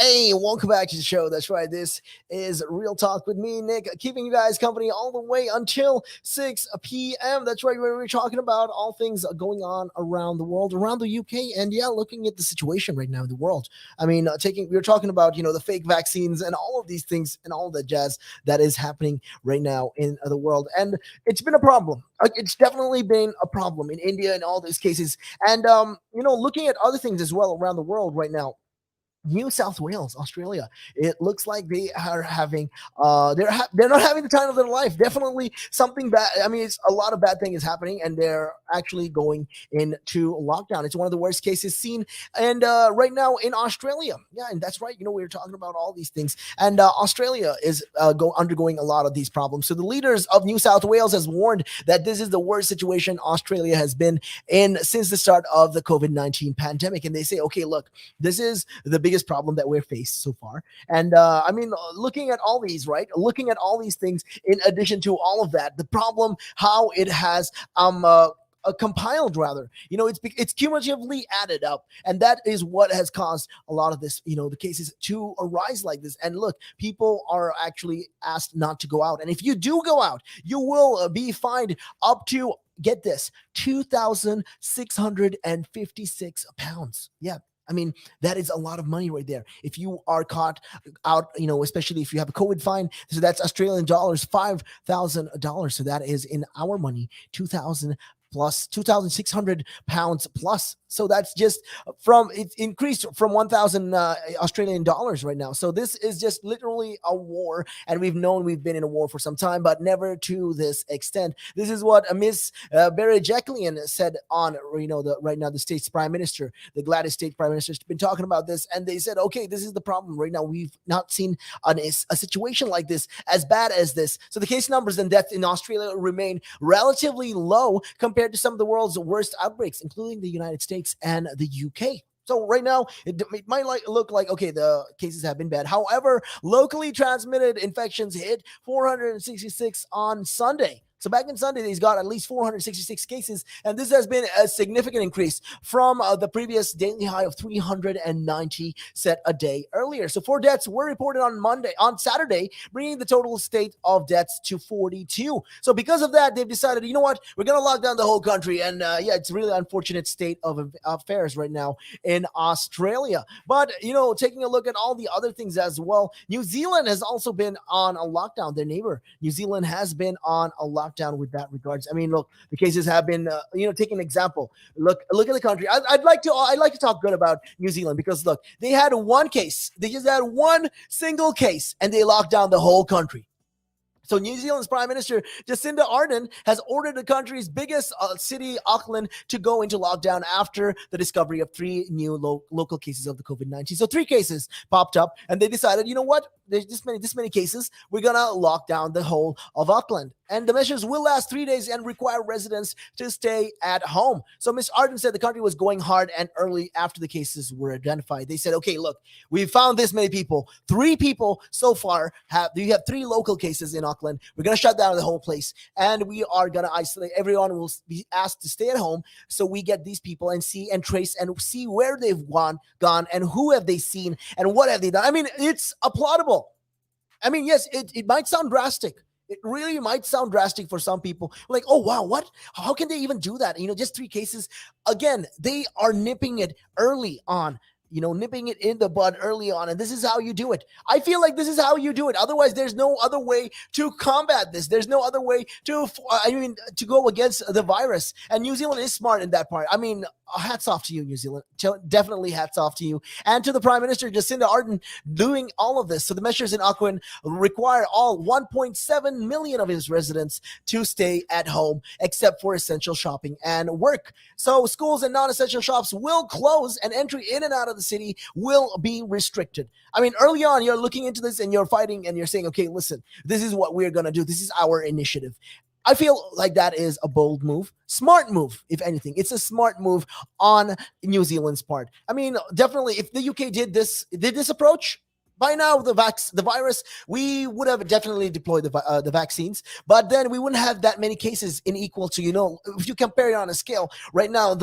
Hey, welcome back to the show. That's right. This is Real Talk with me, Nick, keeping you guys company all the way until 6 p.m. That's right. Where we're talking about all things going on around the world, around the UK, and yeah, looking at the situation right now in the world. I mean, we were talking about the fake vaccines and all of these things and all the jazz that is happening right now in the world, and it's been a problem. Like, it's definitely been a problem in India in all these cases, and looking at other things as well around the world right now. New South Wales, Australia. It looks like they are having they're not having the time of their life. Definitely something bad. I mean, it's a lot of bad thing is happening, and they're actually going into lockdown. It's one of the worst cases seen, and right now in Australia. Yeah, and that's right. We were talking about all these things, and Australia is undergoing a lot of these problems. So the leaders of New South Wales has warned that this is the worst situation Australia has been in since the start of the COVID-19 pandemic, and they say, okay, look, this is the biggest problem that we're faced so far. And I mean, looking at all these, right? Looking at all these things, in addition to all of that, the problem, how it has compiled rather, it's cumulatively added up, and that is what has caused a lot of this, the cases to arise like this. And look, people are actually asked not to go out, and if you do go out, you will be fined up to, get this, 2,656 pounds. Yeah, I mean, that is a lot of money right there. If you are caught out, especially if you have a COVID fine, so that's Australian dollars, $5,000. So that is in our money, 2,000 plus 2,600 pounds plus. So that's just it's increased from 1,000 Australian dollars right now. So this is just literally a war. And we've been in a war for some time, but never to this extent. This is what Miss Berejiklian said on, right now, the state's prime minister, the Gladys state prime minister, has been talking about this. And they said, okay, this is the problem right now. We've not seen a situation like this, as bad as this. So the case numbers and deaths in Australia remain relatively low compared to some of the world's worst outbreaks, including the United States and the UK. So right now, it might look like, okay, the cases have been bad. However, locally transmitted infections hit 466 on Sunday. So back in Sunday, he's got at least 466 cases, and this has been a significant increase from the previous daily high of 390 set a day earlier. So 4 deaths were reported on Saturday, bringing the total state of deaths to 42. So because of that, they've decided, you know what, we're going to lock down the whole country. And it's a really unfortunate state of affairs right now in Australia. But, taking a look at all the other things as well, New Zealand has also been on a lockdown. Their neighbor, New Zealand, has been on a lockdown with that regards. I mean, look, the cases have been, take an example. Look at the country. I'd like to talk good about New Zealand, because look, they had one case. They just had one single case, and they locked down the whole country. So New Zealand's Prime Minister Jacinda Ardern has ordered the country's biggest city, Auckland, to go into lockdown after the discovery of 3 new local cases of the COVID-19. So 3 cases popped up, and they decided, you know what? There's this many cases. We're going to lock down the whole of Auckland. And the measures will last 3 days and require residents to stay at home. So Ms. Ardern said the country was going hard and early after the cases were identified. They said, okay, look, we found this many people. 3 people so far you have 3 local cases in Auckland. We're going to shut down the whole place, and we are going to isolate. Everyone will be asked to stay at home, so we get these people and see and trace and see where they've gone, and who have they seen and what have they done. I mean, it's applaudable. I mean, yes, it might sound drastic. It really might sound drastic for some people. Like, oh, wow, what? How can they even do that? Just 3 cases. Again, they are nipping it early on. Nipping it in the bud early on. And this is how you do it. I feel like this is how you do it. Otherwise, there's no other way to combat this. There's no other way to go against the virus. And New Zealand is smart in that part. I mean, hats off to you, New Zealand. Definitely hats off to you. And to the Prime Minister, Jacinda Ardern, doing all of this. So the measures in Auckland require all 1.7 million of his residents to stay at home, except for essential shopping and work. So schools and non-essential shops will close, and entry in and out of the city will be restricted. I mean, early on, you're looking into this and you're fighting and you're saying, okay, listen, this is what we're going to do. This is our initiative. I feel like that is a bold move, smart move, if anything. It's a smart move on New Zealand's part. I mean, definitely, if the UK did this approach, by now, the virus, we would have definitely deployed the vaccines, but then we wouldn't have that many cases in equal to, if you compare it on a scale, right now,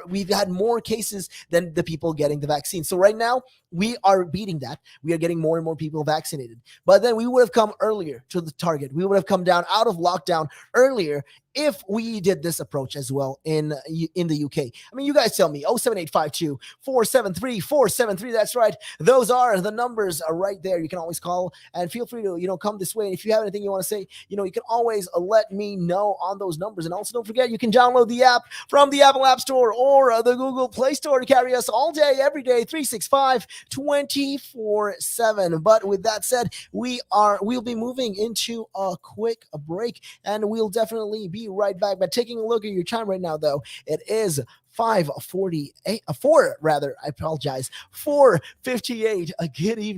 we've had more cases than the people getting the vaccine. So right now, we are beating that. We are getting more and more people vaccinated. But then we would have come earlier to the target. We would have come down out of lockdown earlier if we did this approach as well in the UK. I mean, you guys tell me. 07852 473 473. That's right. Those are the numbers are right there. You can always call and feel free to, come this way. And if you have anything you want to say, you can always let me know on those numbers. And also don't forget, you can download the app from the Apple App Store or the Google Play Store to carry us all day, every day, 365, 24/7. But with that said, we'll be moving into a quick break, and we'll definitely be right back. But taking a look at your time right now, though, it is 5:48, 4 rather, I apologize, 4:58. A good evening.